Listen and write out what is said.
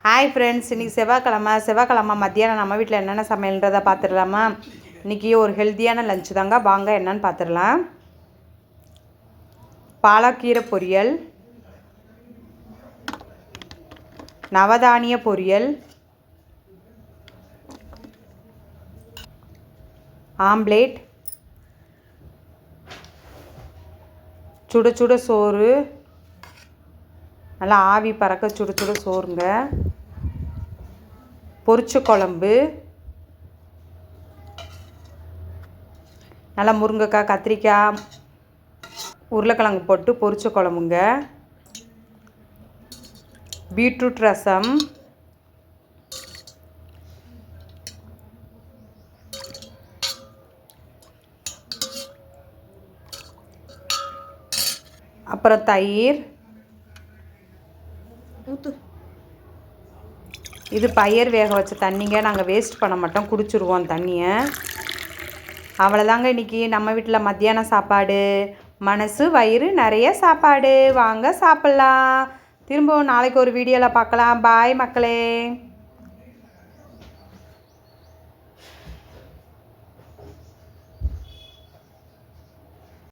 Hi friends, இன்றைக்கி செவ்வாய்க்கிழமை மத்தியானம் நம்ம வீட்டில் என்னென்ன சமையல்ன்றதை பார்த்துடலாமா? இன்றைக்கி ஒரு ஹெல்த்தியான லஞ்சு தாங்க. வாங்க என்னென்னு பார்த்துடலாம். பாலக்கீரை பொரியல், நவதானிய பொரியல், ஆம்லேட், சுட சுட சோறு, நல்லா ஆவி பறக்க சுட சுட சோறுங்க, பொரிச்ச குழம்பு, நல்லா முருங்கைக்காய், கத்திரிக்காய், உருளைக்கிழங்கு போட்டு பொரிச்ச குழம்புங்க, பீட்ரூட் ரசம், அப்புறம் தயிர். இது பயிர் வேக வச்ச தண்ணிங்க. நாங்கள் வேஸ்ட் பண்ண மாட்டோம், குடிச்சிருவோம் தண்ணியை. அவ்வளோதாங்க இன்றைக்கி நம்ம வீட்டில் மத்தியான சாப்பாடு. மனசு வயிறு நிறைய சாப்பாடு. வாங்க சாப்பிட்லாம். திரும்பவும் நாளைக்கு ஒரு வீடியோவில் பார்க்கலாம். பாய் மக்களே.